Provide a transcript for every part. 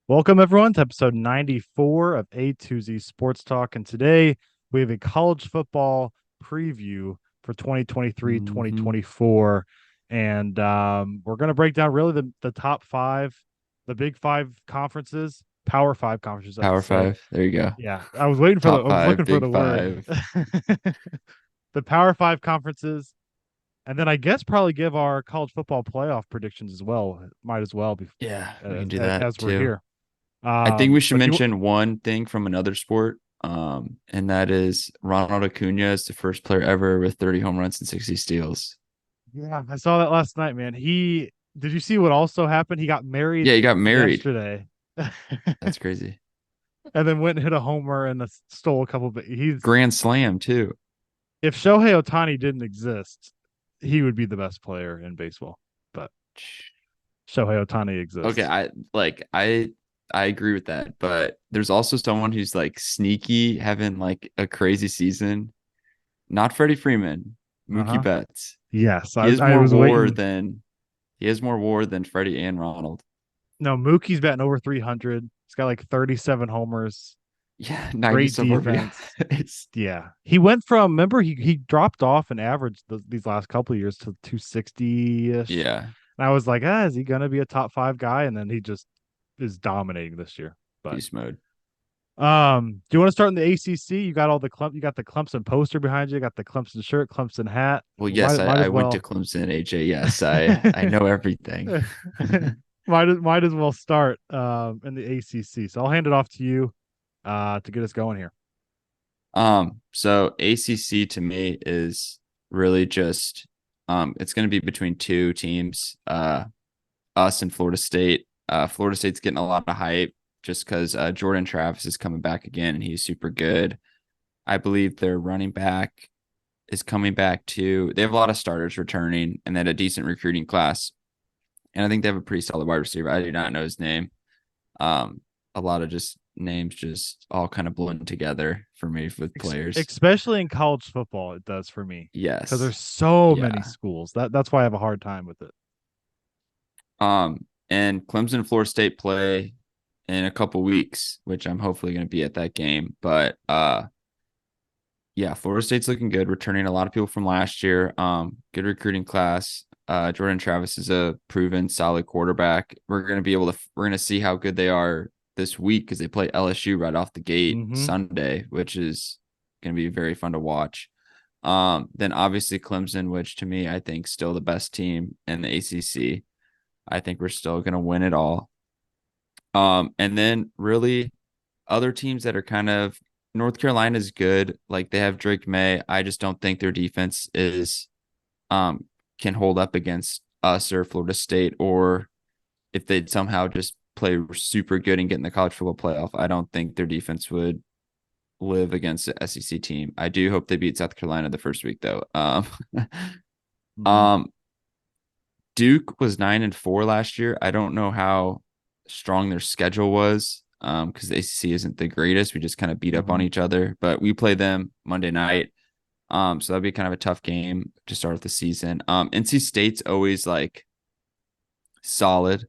Welcome, everyone, to episode 94 of A to Z Sports Talk. And today we have a college football preview for 2023 Mm-hmm. 2024. And we're going to break down really the top five, the big five conferences, power five conferences, I should Power say. five. There you go. Yeah, I Top was five, looking for the big word. five. The power five conferences. And then I guess probably give our college football playoff predictions as well. Might as well be Yeah, we can as, do that as we're too. here. I think we should But do you mention one thing from another sport. And that is Ronald Acuna is the first player ever with 30 home runs and 60 steals. Yeah, I saw that last night, man. He did you see what also happened? He got married Yeah, he got married. yesterday. That's crazy. And then went and hit a homer and stole a couple of he's Grand slam too. if Shohei Ohtani didn't exist, he would be the best player in baseball. But Shohei Ohtani Okay, exists. I agree with that, but there's also someone who's like sneaky having like a crazy season. Not Freddie Freeman, Mookie Uh-huh. Betts. Yes, He has I more was WAR waiting. than he has more WAR than Freddie and Ronald. No, Mookie's batting over 300. He's got like 37 homers. Yeah, 90 Great some defense. RBIs. Yeah. He went from remember he dropped off an average these last couple of years to 260-ish. Yeah, And I was like, is he gonna be a top five guy? And then he just is dominating this year. But beast mode. do you want to start in the ACC? You got the Clemson poster behind you, you got the Clemson shirt, Clemson hat. Well, yes, Might I as went to well. Clemson, AJ. Yes, I know everything. Might as well start in the ACC. So I'll hand it off to you to get us going here. So ACC to me is really just it's going to be between two teams, us and Florida State. Florida State's getting a lot of hype just because Jordan Travis is coming back again and he's super good. I believe their running back is coming back too. They have a lot of starters returning and they had a decent recruiting class. And I think they have a pretty solid wide receiver. I do not know his name. A lot of just names just all kind of blend together for me with players. Especially in college football, it does for me because Yes. there's so many Yeah. schools. That's why I have a hard time with it. And Clemson and Florida State play in a couple weeks, which I'm hopefully going to be at that game. But yeah, Florida State's looking good, returning a lot of people from last year. Good recruiting class. Jordan Travis is a proven solid quarterback. We're going to see how good they are this week because they play LSU right off the gate Mm-hmm. Sunday, which is going to be very fun to watch. Then obviously Clemson, which to me I think still the best team in the ACC. I think we're still going to win it all. And then really other teams that are kind of North Carolina is good. Like they have Drake May. I just don't think their defense is um can hold up against us or Florida State, or if they'd somehow just play super good and get in the college football playoff, I don't think their defense would live against the SEC team. I do hope they beat South Carolina the first week though. Mm-hmm. Um Duke was 9-4 last year. I don't know how strong their schedule was because the ACC isn't the greatest. We just kind of beat up on Mm-hmm. each other, but we play them Monday night. So that'd be kind of a tough game to start the season. NC State's always like solid.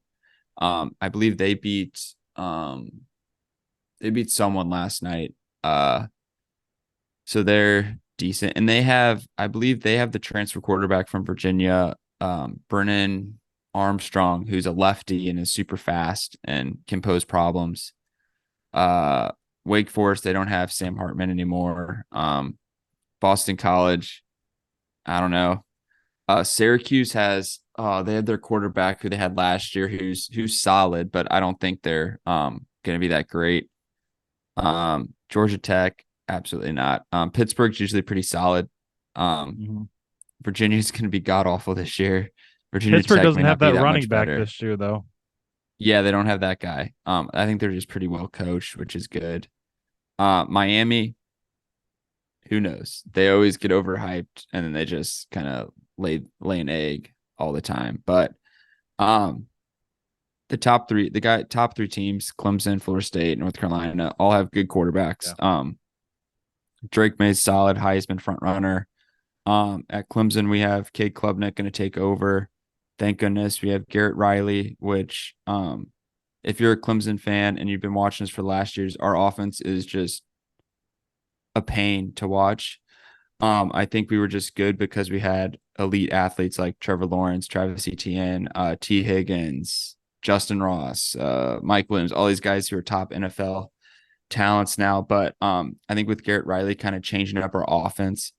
I believe they beat someone last night. So they're decent, and I believe they have the transfer quarterback from Virginia, Brennan Armstrong, who's a lefty and is super fast and can pose problems. Uh, Wake Forest, they don't have Sam Hartman anymore. Boston College, I don't know. Syracuse has they had their quarterback who they had last year, who's solid, but I don't think they're going to be that great. Georgia Tech, absolutely not. Pittsburgh's usually pretty solid. Um, Mm-hmm. Virginia's going to be god awful this year. Virginia Pittsburgh Tech may doesn't have not be that that running much back better. this year, though. Yeah, they don't have that guy. I think they're just pretty well coached, which is good. Miami, who knows? They always get overhyped and then they just kind of lay an egg all the time. But top three teams, Clemson, Florida State, North Carolina, all have good quarterbacks. Yeah. Drake May's solid Heisman front runner. At Clemson, we have Cade Klubnik going to take over. Thank goodness we have Garrett Riley, which, if you're a Clemson fan and you've been watching us for the last years, our offense is just a pain to watch. I think we were just good because we had elite athletes like Trevor Lawrence, Travis Etienne, T. Higgins, Justin Ross, Mike Williams, all these guys who are top NFL talents now. But I think with Garrett Riley kind of changing up our offense,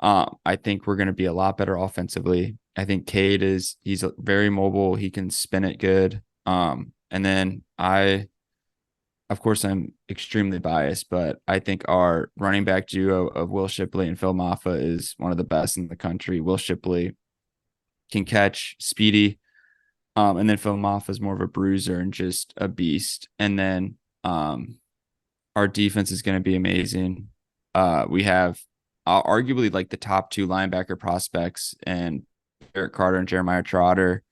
I think we're going to be a lot better offensively. I think he's very mobile. He can spin it good. And then of course, I'm extremely biased, but I think our running back duo of Will Shipley and Phil Maffa is one of the best in the country. Will Shipley can catch, speedy, and then Phil Maffa is more of a bruiser and just a beast. And then our defense is going to be amazing. We have arguably like the top two linebacker prospects and Eric Carter and Jeremiah Trotter.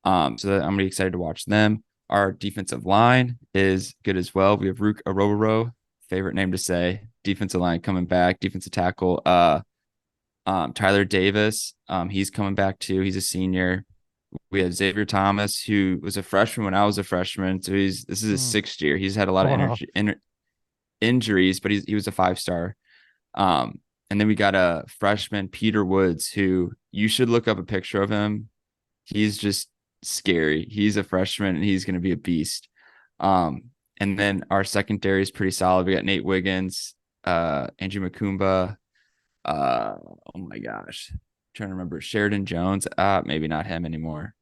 I'm going to be excited to watch them. Our defensive line is good as well. We have Rook Aroboro, favorite name to say. Defensive line coming back. Defensive tackle. Tyler Davis. He's coming back too. He's a senior. We have Xavier Thomas, who was a freshman when I was a freshman. So this is his sixth year. He's had a lot of injuries, but he was a 5-star. And then we got a freshman, Peter Woods, who you should look up a picture of him. He's just scary. He's a freshman and he's going to be a beast. And then our secondary is pretty solid. We got Nate Wiggins, Andrew Makumba. Oh my gosh, I'm trying to remember Sheridan Jones. Maybe not him anymore.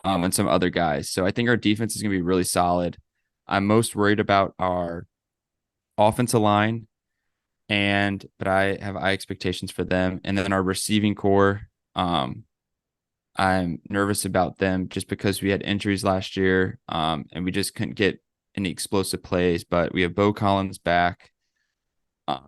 And some other guys. So I think our defense is going to be really solid. I'm most worried about our offensive line, but I have high expectations for them. And then our receiving core. I'm nervous about them just because we had injuries last year, and we just couldn't get any explosive plays. But we have Bo Collins back.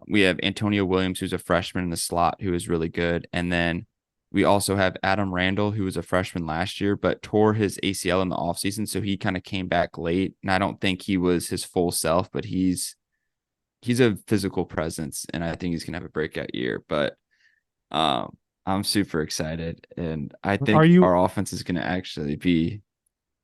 We have Antonio Williams, who's a freshman in the slot, who is really good. And then we also have Adam Randall, who was a freshman last year, but tore his ACL in the offseason. So he kind of came back late. And I don't think he was his full self, but he's a physical presence. And I think he's going to have a breakout year. But I'm super excited, and I Are think you our offense is going to actually be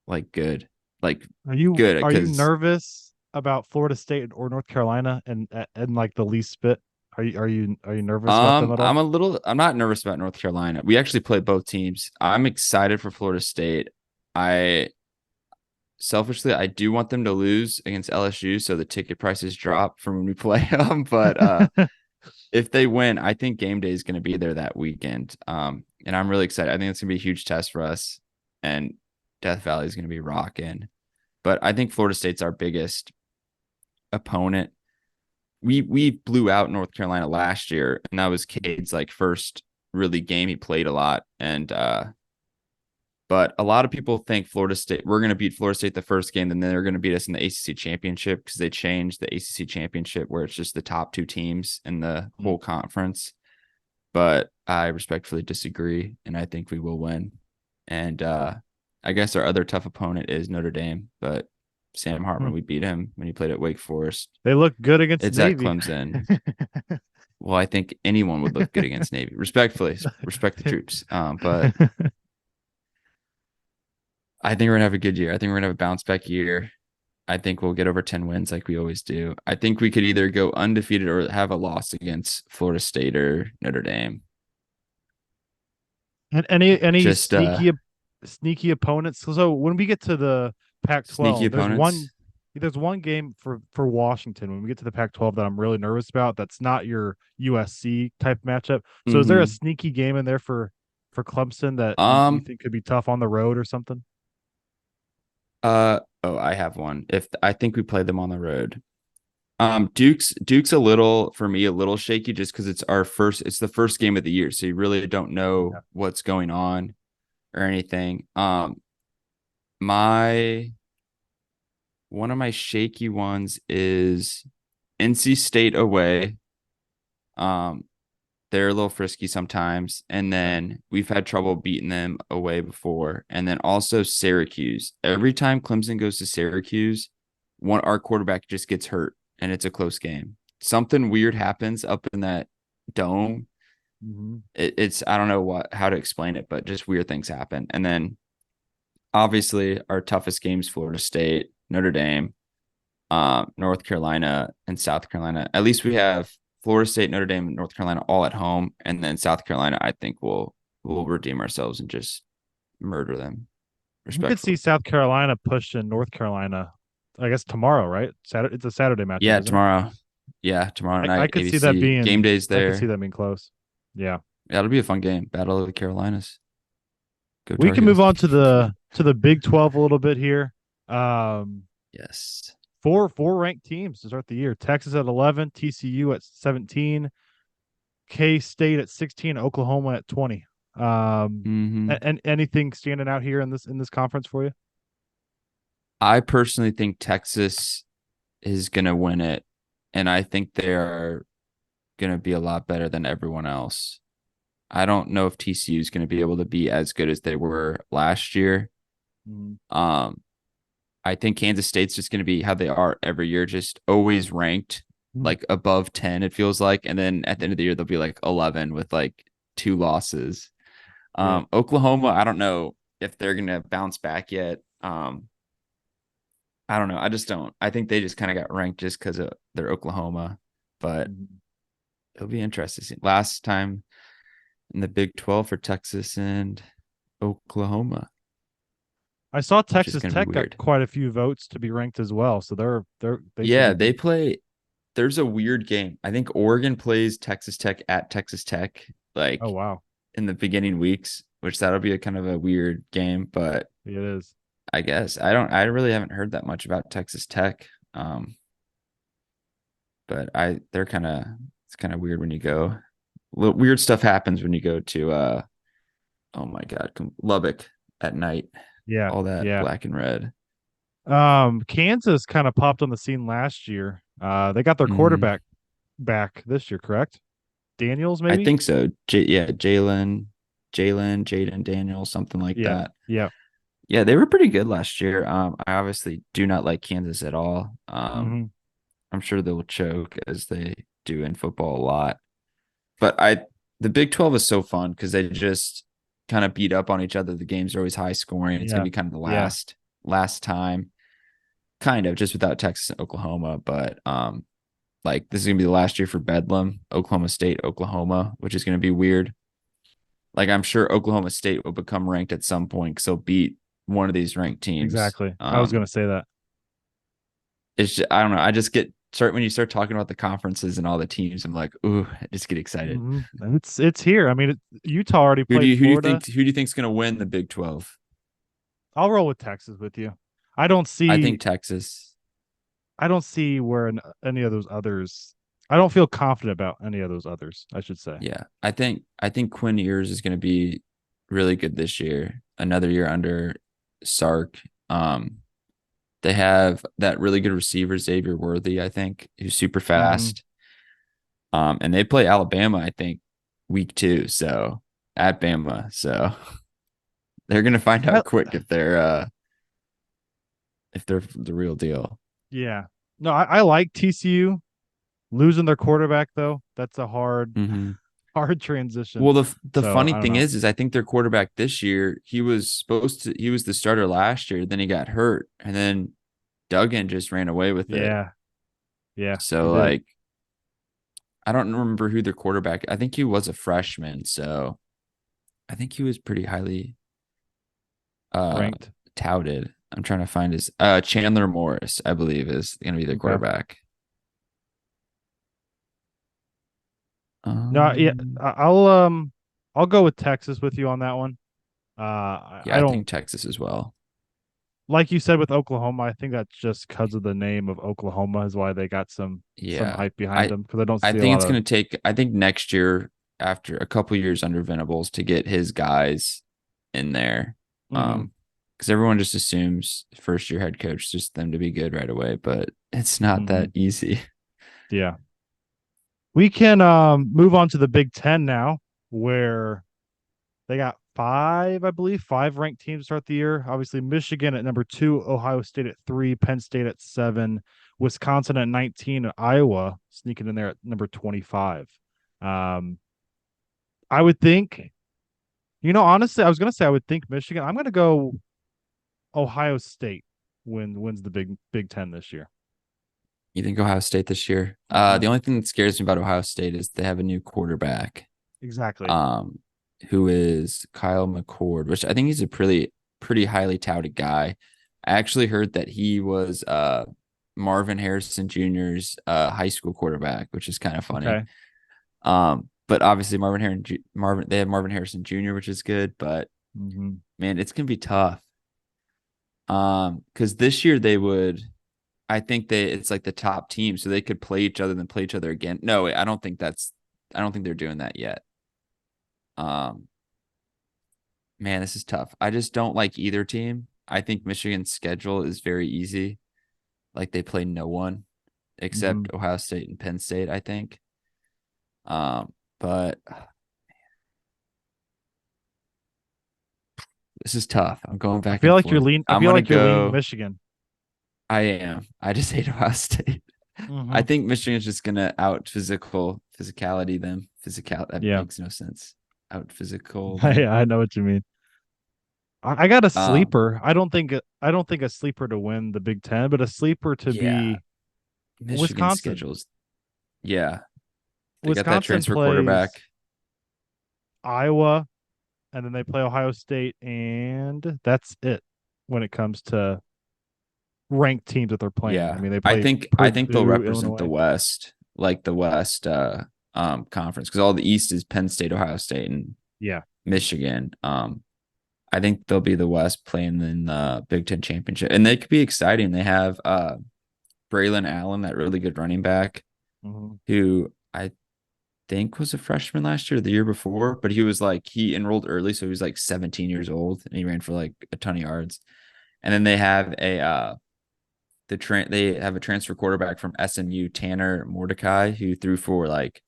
like good, like are you good are you because nervous about Florida State or North Carolina and like the least bit? Are you nervous about them at all? I'm not nervous about North Carolina. We actually play both teams. I'm excited for Florida State. I selfishly I do want them to lose against LSU so the ticket prices drop from when we play them, but if they win, I think game day is going to be there that weekend. And I'm really excited. I think it's going to be a huge test for us, and Death Valley is going to be rocking. But I think Florida State's our biggest opponent. We blew out North Carolina last year, and that was Cade's like first really game. He played a lot, and but a lot of people think Florida State, we're going to beat Florida State the first game, and then they're going to beat us in the ACC championship because they changed the ACC championship where it's just the top two teams in the whole conference. But I respectfully disagree, and I think we will win. And I guess our other tough opponent is Notre Dame, but Sam Hartman, we beat him when he played at Wake Forest. They look good against It's at Navy. Clemson. Well, I think anyone would look good against Navy. Respectfully, respect the troops. But I think we're gonna have a good year. I think we're gonna have a bounce back year. I think we'll get over 10 wins like we always do. I think we could either go undefeated or have a loss against Florida State or Notre Dame. And any Just sneaky opponents. So when we get to the sneaky Pac-12, opponents. there's one game for Washington when we get to the Pac-12 that I'm really nervous about. That's not your USC type matchup. So is there a Mm-hmm. sneaky game in there for Clemson that you Um think could be tough on the road or something? I have one. If I think we play them on the road. Duke's a little shaky just because it's the first game of the year, so you really don't know Yeah. what's going on or anything. My one of my shaky ones is NC State away. Um, They're a little frisky sometimes. And Okay. then we've had trouble beating them away before. And then also Syracuse. Every time Clemson goes to Syracuse, our quarterback just gets hurt and it's a close game. Something weird happens up in that dome. Hmm. It's I don't know how to explain it, but just weird things happen. And then obviously our toughest games, Florida State, Notre Dame, North Carolina, and South Carolina. At least we have Florida State, Notre Dame, and North Carolina all at home, and then South Carolina. I think we'll redeem ourselves and just murder them I could see respectfully. South Carolina pushing North Carolina. I guess tomorrow, right? Saturday. It's a Saturday matchup, Yeah, isn't it? tomorrow. Yeah, tomorrow I night, could see that ABC game being. days I could see there. that being close. Yeah. That'll be a fun game. Battle of the Carolinas. Go We Tar can move Heels. on to the Big 12 a little bit here. Um, Yes. four ranked teams to start the year. Texas at 11, TCU at 17, K State at 16, Oklahoma at 20. Hmm. And anything standing out here in this conference for you? I personally think Texas is gonna win it, and I think they are gonna be a lot better than everyone else. I don't know if TCU is going to be able to be as good as they were last year. Mm, Um, I think Kansas State's just going to be how they are every year, just always ranked mm, like above 10, it feels like. And then at the end of the year, they'll be like 11 with like two losses. yeah, Oklahoma, I don't know if they're going to bounce back yet. I don't know. I just don't. I think they just kind of got ranked just because of their Oklahoma, but mm. it'll be interesting. Last time in the Big 12 for Texas and Oklahoma, I saw which is Texas going to be Tech got weird. quite a few votes to be ranked as well, so they should Yeah, be they good. play. There's a weird game. I think Oregon plays Texas Tech at Texas Tech, Oh like wow, in the beginning weeks, which that'll be a kind of a weird game. But it is. I guess I really haven't heard that much about Texas Tech. But they're kind of it's kind of weird when you go. Weird stuff happens when you go to oh my God, Lubbock at night. Yeah, All that yeah. black and red. Kansas kind of popped on the scene last year. They got their Hmm. quarterback back this year, correct? Daniels, I maybe? think so. Yeah, Jaden Daniels, something like Yeah, that. yeah. Yeah, they were pretty good last year. I obviously do not like Kansas at all. Hmm. I'm sure they'll choke as they do in football a lot. But the Big 12 is so fun because they just kind of beat up on each other. The games are always high scoring. It's gonna Yeah, be kind of the yeah. last time, kind of just without Texas and Oklahoma. But like this is gonna be the last year for Bedlam, Oklahoma State, Oklahoma, which is gonna be weird. Like I'm sure Oklahoma State will become ranked at some point because they'll beat one of these ranked teams. Exactly. I was gonna say that. It's just, I don't know. I just get start when you start talking about the conferences and all the teams. I'm like, ooh, I just get excited. Hmm. It's here. I mean, Utah already played Florida. Who do you think's gonna win the Big 12? I'll roll with Texas with you. I don't I see think Texas. I don't see where any of those others. I don't feel confident about any of those others. I should say. Yeah, I think Quinn Ewers is gonna be really good this year. Another year under Sark. They have that really good receiver Xavier Worthy, I think, who's super Hmm. fast. And they play Alabama, I think, week 2, so at Bama. So they're gonna find I, out quick if they're the real deal. yeah. No, I like TCU losing their quarterback though. That's a Hmm. hard transition. Well, the So funny I don't thing know. is I think their quarterback this year, he was the starter last year, then he got hurt, and then Duggan just ran away with it. Yeah, yeah, he So did. like I don't remember who their quarterback. I think he was a freshman, so I think he was pretty highly uh Ranked. touted. I'm trying to find his Chandler Morris, I believe, is gonna be their Okay. quarterback. No, yeah, Um I'll go with Texas with you on that one. yeah, I I don't think Texas as well. like you said with Oklahoma. I think that's just because of the name of Oklahoma is why they got some Yeah. hype behind I them because I don't I see a think lot it's of. gonna take I think next year after a couple years under Venables to get his guys in there. Hmm. Um because everyone just assumes first year head coach just them to be good right away, but it's not Hmm. that easy. Yeah. We can move on to the Big Ten now, where they got five, I believe, five ranked teams to start the year. Obviously, Michigan at number two, Ohio State at three, Penn State at seven, Wisconsin at 19, and Iowa sneaking in there at number 25. Um, I would think, honestly, I was going to say I would think Michigan. I'm going to go Ohio State wins the Big Ten this year. You think Ohio State this year? Mm-hmm. The only thing that scares me about Ohio State is they have a new quarterback, Exactly. um, who is Kyle McCord, which I think he's a pretty highly touted guy. I actually heard that he was Marvin Harrison Jr.'s high school quarterback, which is kind of funny. Okay. But obviously they have Marvin Harrison Jr., which is good, but Mm-hmm. man, it's gonna be tough. Because this year I think it's like the top team, so they could play each other, then play each other again. No, wait, I don't think they're doing that yet. Um, man, this is tough. I just don't like either team. I think Michigan's schedule is very easy. Like they play no one Mm-hmm. except Ohio State and Penn State, I think. But this is tough. I'm going I back feel and like you're forth. lean. I I'm feel gonna like you're leaning go. Michigan. I am. I just hate Ohio State. I Mm-hmm. think Michigan's just gonna out physicality them. That Yeah, makes no sense. Out physical them. I know what you mean. I got a Um, sleeper. I don't think a sleeper to win the Big Ten, but a sleeper to yeah, be Michigan Wisconsin. schedules. Yeah, they got that Wisconsin transfer quarterback. plays Iowa, and then they play Ohio State, and that's it when it comes to ranked teams that they're playing. I Yeah, mean, they play I think they'll Purdue, represent the Illinois. West, like the West conference, because all the East is Penn State, Ohio State, and Yeah. Michigan. I think they'll be the West playing in the Big Ten championship, and they could be exciting. They have Braylon Allen, that really good running back, Mm-hmm. who I think was a freshman last year, or the year before, but he enrolled early, so he was like 17 years old, and he ran for like a ton of yards. And then they have a transfer quarterback from SMU, Tanner Mordecai, who threw for like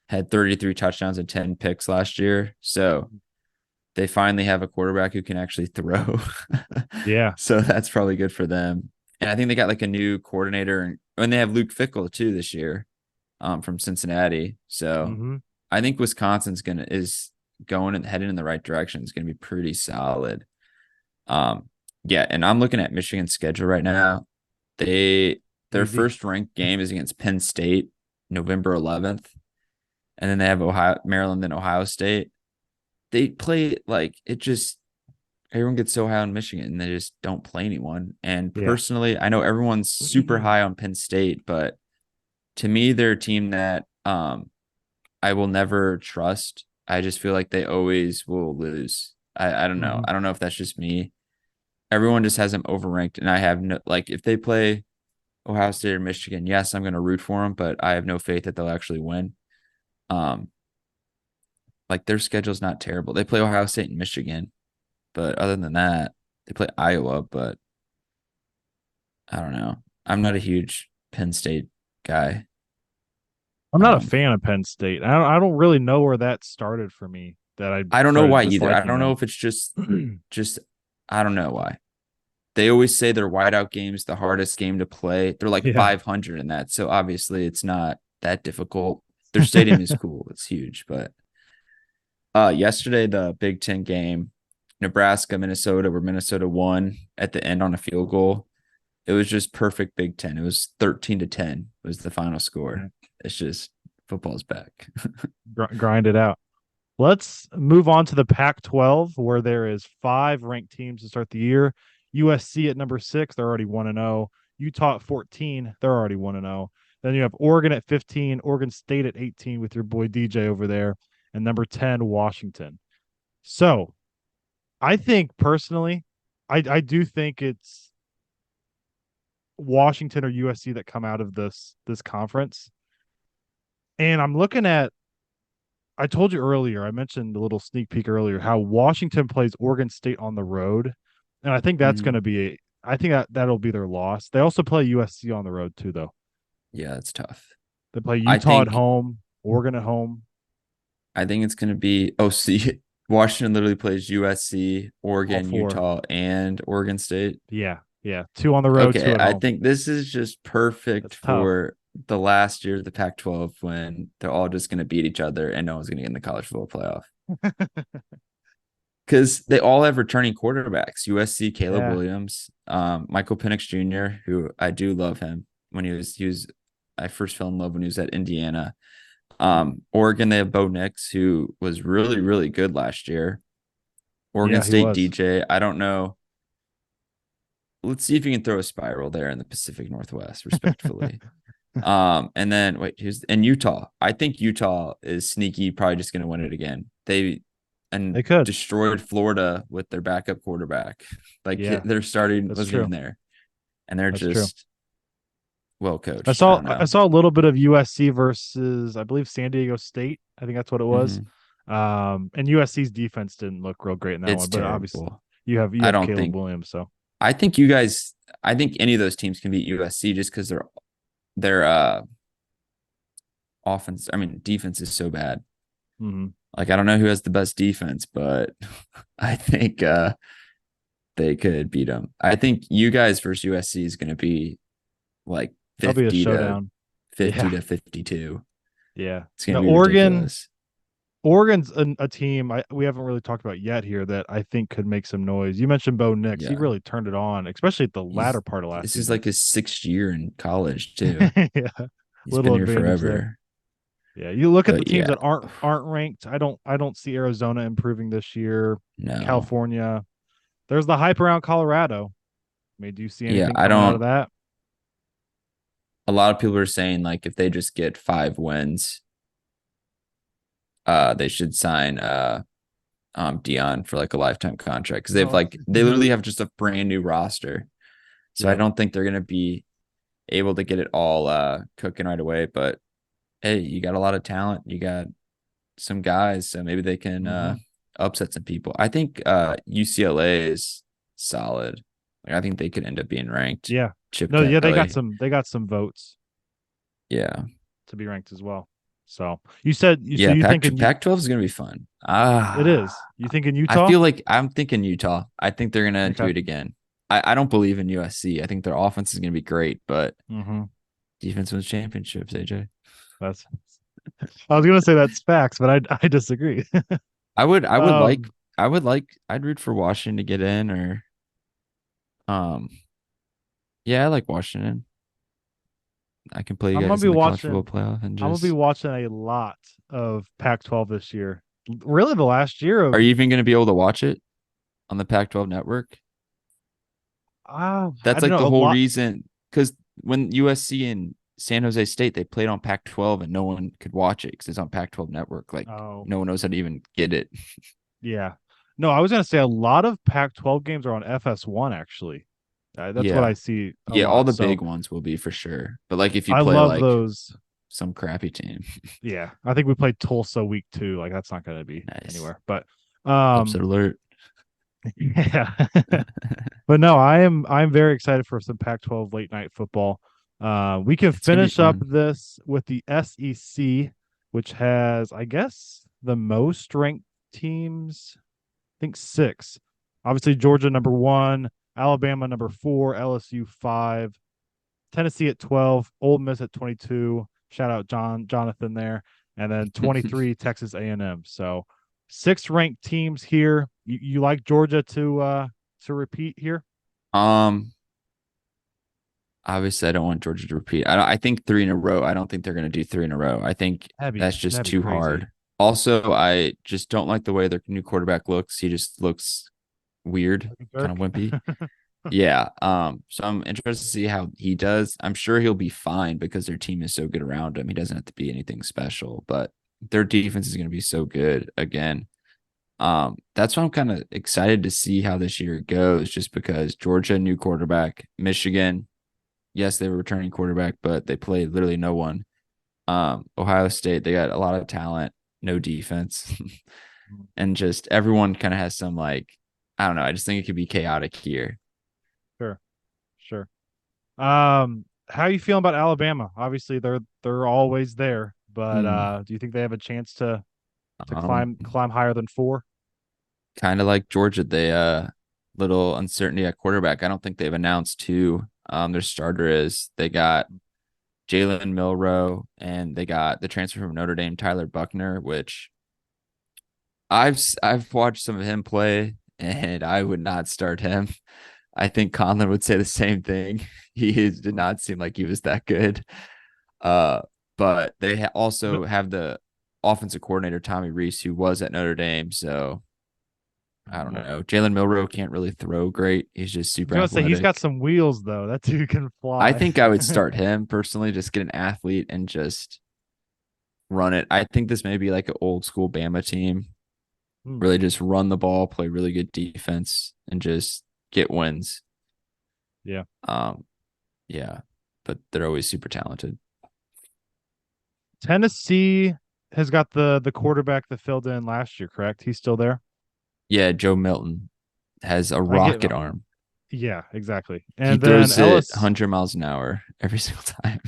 had 33 touchdowns and 10 picks last year. So they finally have a quarterback who can actually throw. Yeah. So that's probably good for them. And I think they got like a new coordinator, and they have Luke Fickell too this year, from Cincinnati. So Mm-hmm. I think Wisconsin's is going and heading in the right direction. It's going to be pretty solid. Um, yeah, and I'm looking at Michigan's schedule right now. Their Easy. first ranked game is against Penn State, November 11th, and then they have Maryland, and Ohio State. They play like it just everyone gets so high on Michigan and they just don't play anyone. And Yeah. personally, I know everyone's super high on Penn State, but to me, they're a team that I will never trust. I just feel like they always will lose. I don't know. Mm-hmm. I don't know if that's just me. Everyone just has them overranked, and I have no like if they play Ohio State or Michigan, yes, I'm going to root for them, but I have no faith that they'll actually win. Um, like their schedule's not terrible. They play Ohio State and Michigan, but other than that, they play Iowa. But I don't know. I'm not a huge Penn State guy. I'm not a Um, fan of Penn State. I don't really know where that started for me that I I don't know started why either. I disliking don't know them. if it's just I don't know why. They always say their whiteout game's the hardest game to play. They're like Yeah. 500 in that, so obviously it's not that difficult. Their stadium is cool; it's huge. But yesterday the Big Ten game, Nebraska, Minnesota, where Minnesota won at the end on a field goal. It was just perfect Big Ten. It was 13-10 was the final score. It's just football's back. Grind it out. Let's move on to the Pac-12, where there is five ranked teams to start the year. USC at number 6, they're already 1-0. Utah at 14, they're already 1-0. Then you have Oregon at 15, Oregon State at 18 with your boy DJ over there, and number 10, Washington. So I think personally, I do think it's Washington or USC that come out of this conference. And I'm looking at I told you earlier, I mentioned a little sneak peek earlier how Washington plays Oregon State on the road. And I think that's going Mhm. to be I think that'll be their loss. They also play USC on the road too though. Yeah, it's tough. They play I Utah at think home. Oregon at home, I think it's going to be, oh, see, Washington literally plays USC, all Oregon, four. Utah, and Oregon State. Yeah, yeah. Two on the road, Okay, two at I home. think this is just perfect That's tough. for the last year of the Pac-12 when they're all just going to beat each other and no one's going to get in the college football playoff. Because they all have returning quarterbacks. USC, Caleb Yeah, Williams, Michael Penix Jr., who I do love him. I first fell in love when he was at Indiana. Oregon, they have Bo Nix, who was really, really good last year. Oregon yeah, he State was. DJ, I don't know. Let's see if you can throw a spiral there in the Pacific Northwest, respectfully. And then wait, who's in Utah? I think Utah is sneaky, probably just going to win it again. They They and could. destroyed Florida with their backup quarterback. Like Yeah, their starting that's wasn't even true. there, and they're That's true. just well I coached. I saw don't I know. saw a little bit of USC versus I believe San Diego State. I think that's what it was. Hmm. And USC's defense didn't look real great in that It's one, but obviously terrible. you I have don't Caleb think. Williams, so I think you guys. I think any of those teams can beat USC just because their offense. I mean, defense is so bad. mhm. Like I don't know who has the best defense, but I think they could beat them. I think you guys versus USC is going to be like That'll be a 50 to showdown. 50 Yeah, to 52. yeah. It's going Now to be ridiculous. Oregon's a team we haven't really talked about yet here that I think could make some noise. You mentioned Bo Nix. He Yeah. really turned it on, especially at the latter He's part of last this is season. like his 6th year in college too. Yeah, He's been little here advantage there. forever. Yeah, you look at the But teams yeah, that aren't ranked. I don't see Arizona improving this year. no. California. There's the hype around Colorado. I mean, do you see Yeah, anything I coming out of don't that? a lot of people are saying like if they just get 5 wins, they should sign Dion for like a lifetime contract because Oh, they literally have just a brand new roster. So I yeah. don't think they're gonna be able to get it all cooking right away. But hey, you got a lot of talent. You got some guys, so maybe they can Hmm. upset some people. I think UCLA is solid. Like I think they could end up being ranked. Yeah. Chip No, yeah, Kelly. they got some votes Yeah. to be ranked as well. So Yeah, you Pac thinking Pac 12 is gonna be fun. it is. You thinking I Utah? feel like I'm thinking Utah. I think they're gonna do Okay. it again. I don't believe in USC. I think their offense is gonna be great, but Hmm. defense wins championships, AJ. That's I was gonna say that's facts, but I disagree. I would I would like um I'd root for Washington to get in or um yeah, I like Washington. I can play you I'm gonna guys be in the college watching football playoff and I'm gonna be just watching a lot of Pac-12 this year. Really the last year are of you even gonna be able to watch it on the Pac-12 network? I That's don't like know the a whole lot. reason because when USC and San Jose State they played on Pac-12 and no one could watch it because it's on Pac-12 network. Like Oh, no one knows how to even get it. yeah. No, I was gonna say a lot of Pac-12 games are on FS1 actually. That's what I Yeah. see a Yeah, all lot. the So big ones will be for sure. But like if you I play love like those. some crappy team, Yeah, I think we played Tulsa week 2. Like that's not gonna be nice. anywhere. But Upset um, alert. yeah. But no, I'm very excited for some Pac-12 late night football. We can It's gonna be finish up fun. this with the SEC, which has, I guess, the most ranked teams. I think 6. Obviously, Georgia number 1, Alabama number 4, LSU 5, Tennessee at 12, Ole Miss at 22. Shout out Jonathan there, and then 23 Texas A&M. So 6 ranked teams here. You like Georgia to repeat here? um Obviously, I don't want Georgia to repeat. I think 3 in a row. I don't think they're going to do 3 in a row. I think that's just That'd be too crazy. hard. Also, I just don't like the way their new quarterback looks. He just looks weird, kind of Dirk. wimpy. Yeah. So I'm interested to see how he does. I'm sure he'll be fine because their team is so good around him. He doesn't have to be anything special, but their defense is going to be so good again. That's why I'm kind of excited to see how this year goes, just because Georgia, new quarterback, Michigan, yes, they were returning quarterback, but they played literally no one. Ohio State, they got a lot of talent, no defense, and just everyone kind of has some like I don't know. I just think it could be chaotic here. Sure, sure. How you feeling about Alabama? Obviously, they're always there. but Hmm. do you think they have a chance to Um, climb higher than 4? Kind of like Georgia, they little uncertainty at quarterback. I don't think they've announced who their starter is. They got Jalen Milroe and they got the transfer from Notre Dame, Tyler Buckner, which I've watched some of him play, and I would not start him. I think Conlon would say the same thing. Did not seem like he was that good. Uh, but they also have the offensive coordinator Tommy Reese, who was at Notre Dame. So I don't I know. Jalen Milroe can't really throw great. He's just was super gonna say he's got athletic. some wheels though. That dude can I fly. think I would start him personally. Just get an athlete and just run it. I think this may be like an old school Bama team Hmm, where they just run the ball, play really good defense, and just get wins. yeah. Um, yeah, but they're always super talented. Tennessee has got the quarterback that filled in last year, correct? He's still there. Yeah, Joe Milton has a I get rocket arm. Yeah, exactly. He And then throws it Ellis, 100 miles an hour every single time.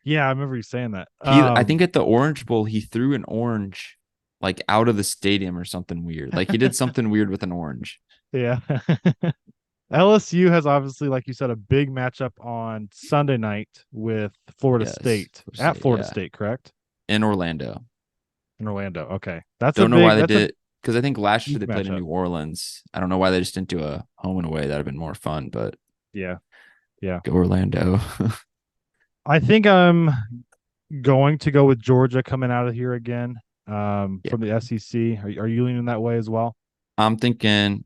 yeah, I remember you saying that. I think at the Orange Bowl, he threw an orange like out of the stadium or something weird. Like he did something weird with an orange. Yeah. LSU has obviously, like you said, a big matchup on Sunday night with Florida Yes, State at Florida yeah, State, correct? in Orlando. In Orlando. Okay. That's a Don't know why big, they that's a did because I think last year huge they played in matchup. New Orleans. I don't know why they just didn't do a home and away. That'd have been more fun, but Yeah. Yeah. go Orlando. I think I'm going to go with Georgia coming out of here again Yeah, from the SEC. Are you leaning that way as well? I'm thinking.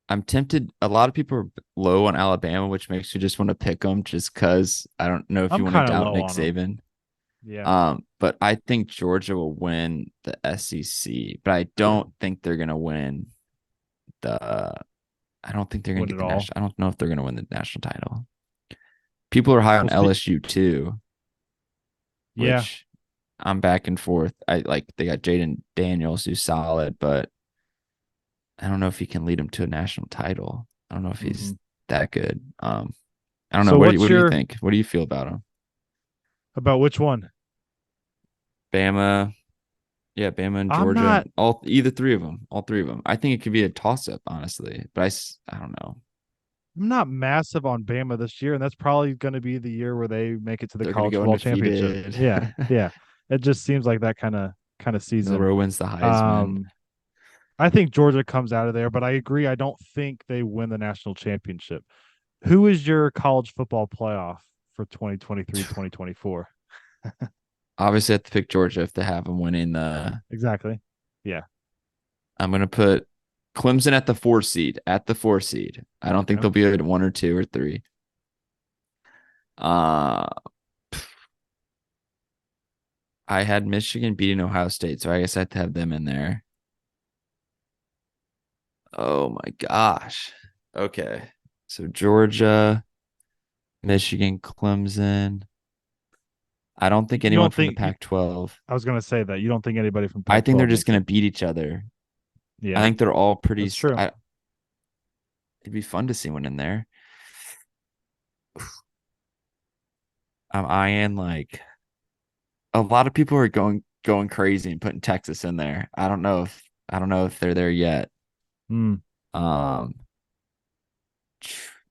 I'm tempted. A lot of people are low on Alabama, which makes you just want to pick them just because I don't know if I'm you want to kind of doubt low Nick on them. Saban. Yeah. But I think Georgia will win the SEC, but I don't think they're gonna win the. I don't think they're gonna Win get it the all. national. I don't know if they're gonna win the national title. People are high on We'll speak. LSU too, Yeah. which I'm back and forth. I like they got Jaden Daniels who's solid, but I don't know if he can lead them to a national title. I don't know if he's Hmm. that good. I don't know. So what's What do you your think? What do you feel about him? about which one? Bama, yeah, Bama and I'm Georgia, not all either three of them, all three of them. I think it could be a toss up, honestly, but I don't know. I'm not massive on Bama this year, and that's probably going to be the year where they make it to the They're gonna college go football championship. undefeated. Yeah, yeah. It just seems like that kind of season. Milrow wins the Heisman. Um, I think Georgia comes out of there, but I agree. I don't think they win the national championship. Who is your college football playoff for 2023, 2024? Obviously, I have to pick Georgia if they have them winning the. Exactly. Yeah. I'm gonna put Clemson at the 4 seed. At the 4 seed, I don't think Okay. they'll be at 1 or 2 or 3. Uh, I had Michigan beating Ohio State, so I guess I have to have them in there. Oh my gosh. Okay. So Georgia, Michigan, Clemson. I don't think You anyone don't from the think Pac-12. I was going to say that you don't think anybody from I think they're Pac-12 just makes going it. to beat each other. I Yeah, think they're all pretty. that's true. It'd be fun to see one in there. I'm eyeing like a lot of people are going crazy and putting Texas in there. I don't know if they're there yet. Hmm. Um,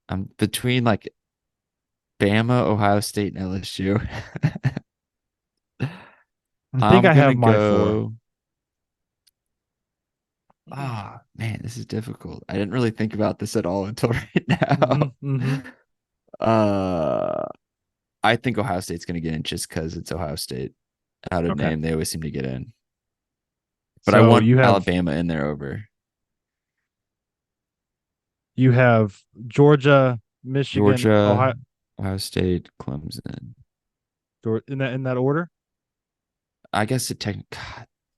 I'm between like Bama, Ohio State, and LSU. I think I'm I gonna have my four. go. Ah, man, this is difficult. I didn't really think about this at all until right Mm-hmm, now. mm-hmm. Uh, I think Ohio State's gonna get in just because it's Ohio State. Out of Okay. name, they always seem to get in. But I So want you have Alabama in there over you have Georgia, Michigan, Georgia, Ohio, Ohio State, Clemson. in that order. I guess God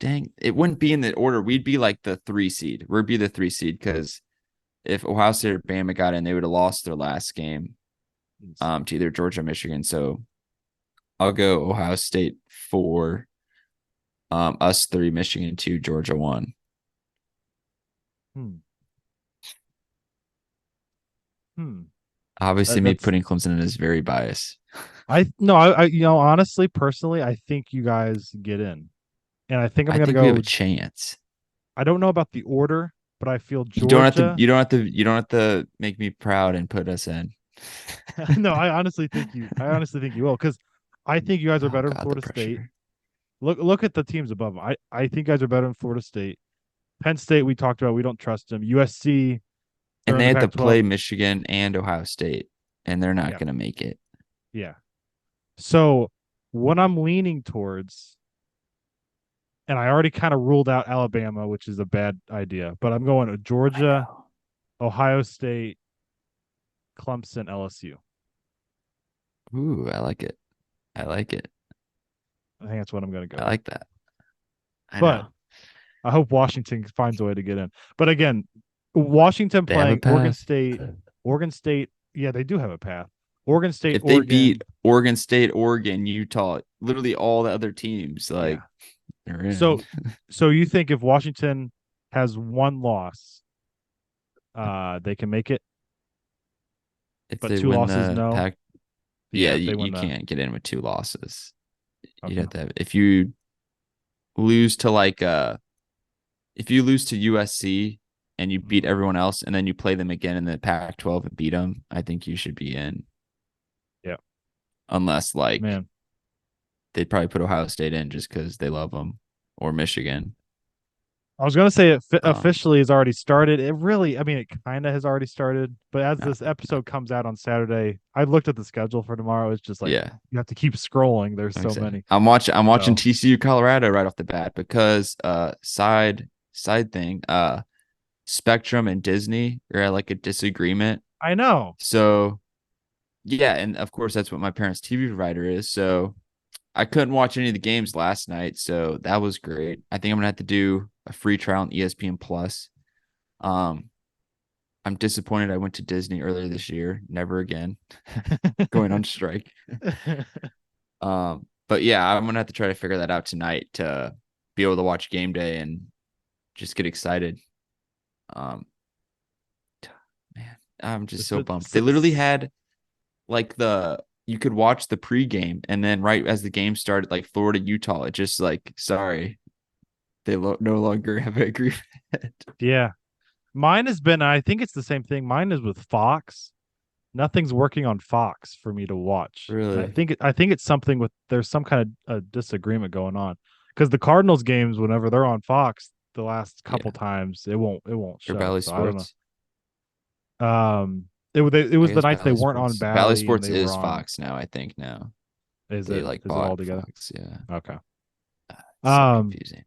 dang, it wouldn't be in the order. We'd be like the 3 seed. We'd be the 3 seed because if Ohio State or Bama got in, they would have lost their last game to either Georgia or Michigan. So I'll go Ohio State 4, us 3, Michigan 2, Georgia 1. Hmm. Hmm. Obviously, me That's putting Clemson in is very biased. I no, I honestly, personally, I think you guys get in, and I think I'm I gonna think we have a go. chance. I don't know about the order, but I feel Georgia. You don't have to make me proud and put us in. No, I honestly think you will because I think you guys are Oh better than God, the Florida State. pressure. Look at the teams above them. I think you guys are better than Florida State. Penn State, we talked about. We don't trust them. USC, they're And in they the had to Pac-12. play Michigan and Ohio State, and they're not Yeah, gonna make it. yeah. So what I'm leaning towards, and I already kind of ruled out Alabama, which is a bad idea, but I'm going to I Georgia, know. Ohio State, Clemson, LSU. Ooh, I like it. I like it. I think that's what I'm going to go I with. like that. I But know. I hope Washington finds a way to get in. But again, Washington They have a playing path. Oregon State, yeah, they do have a path. Oregon State, If they beat Oregon, Oregon State, Oregon, Utah, literally all the other teams, yeah. like they're in. So, so you think if Washington has one loss, they can make it, If but they two win losses, the no. pack, yeah, Yeah, if they you win the can't get in with two losses. You'd okay, have to have, lose to like if you lose to USC and you beat mhm. everyone else and then you play them again in the Pac-12 and beat them, I think you should be in. Yeah, Unless like man. they'd probably put Ohio State in just because they love them or Michigan. I was gonna say it Um, officially has already started. It really, I mean, it kind of has already started. But as no, this episode comes out on Saturday, I looked at the schedule for tomorrow. It's just like yeah, you have to keep scrolling. There's I'm so excited. many. I'm watching So TCU Colorado right off the bat because side thing Spectrum and Disney are at like a disagreement. I know. So yeah, and of course that's what my parents' TV provider is. So I couldn't watch any of the games last night, so that was great. I think I'm gonna have to do a free trial on ESPN Plus. Um, I'm disappointed I went to Disney earlier this year. Never again. Going on strike. But yeah, I'm gonna have to try to figure that out tonight to be able to watch game day and just get excited. Um, man, I'm just This so is- bummed. They so- literally had like the you could watch the pregame and then right as the game started, like Florida Utah, it just like sorry they no longer have an agreement. yeah. Mine has been. I think it's the same thing. Mine is with Fox. Nothing's working on Fox for me to watch, and Really? I think it's something with there's some kind of a disagreement going on because the Cardinals games, whenever they're on Fox, the last couple Yeah. times it won't Or show. Valley So I don't Sports. know. It I was the guess nights they Valley weren't on Sports. Valley Bally and Sports they were is on. Fox now, I think now. Is They it like all bought together? Fox. Yeah. Okay. It's so Um, confusing.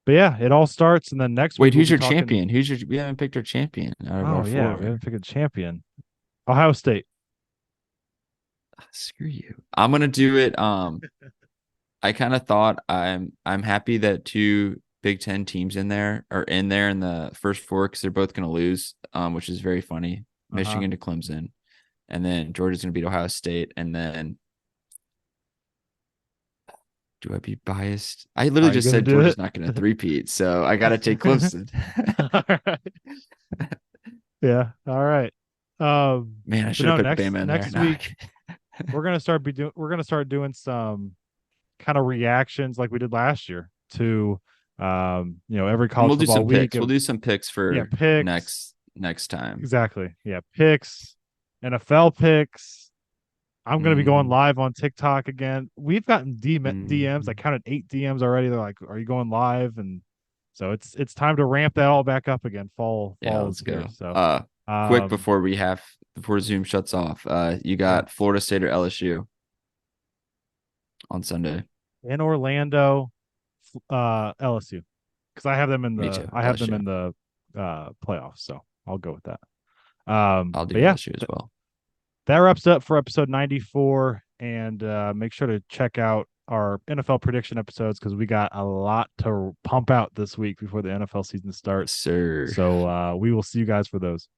but yeah, it all starts, and then next week Wait, we'll who's be your talking. champion? We haven't picked our champion out of our Oh yeah, we four. haven't picked a champion. Ohio State. Screw you. I'm gonna do it. I kind of thought I'm happy that two Big Ten teams in there are in there in the first four because they're both gonna lose, which is very funny. Uh huh. Michigan to Clemson, and then Georgia's gonna beat Ohio State, and then do I be biased? I literally Are you just gonna said do Georgia's it? not gonna three-peat, so I gotta take Clemson. All right. Yeah. All right. Man, I But should have no, put Bama in there. next Nah. week we're gonna start doing some kind of reactions like we did last year to every And college we'll do football some week picks. We'll of do some picks yeah, for picks. next time. Exactly. Yeah, picks, NFL picks. I'm gonna be going Hmm. live on TikTok again. We've gotten DMs. I Hmm. counted 8 DMs already. They're like, "Are you going live?" And so it's time to ramp that all back up again. Yeah, Fall let's is here. go. So Quick um before Zoom shuts off. You yeah, got Florida State or LSU on Sunday. in Orlando, LSU because Me too. I have them LSU. in the playoffs. So I'll go with that. I'll But do yeah, LSU as well. that wraps up for episode 94. And make sure to check out our NFL prediction episodes because we got a lot to pump out this week before the NFL season Yes, starts. sir. So we will see you guys for those.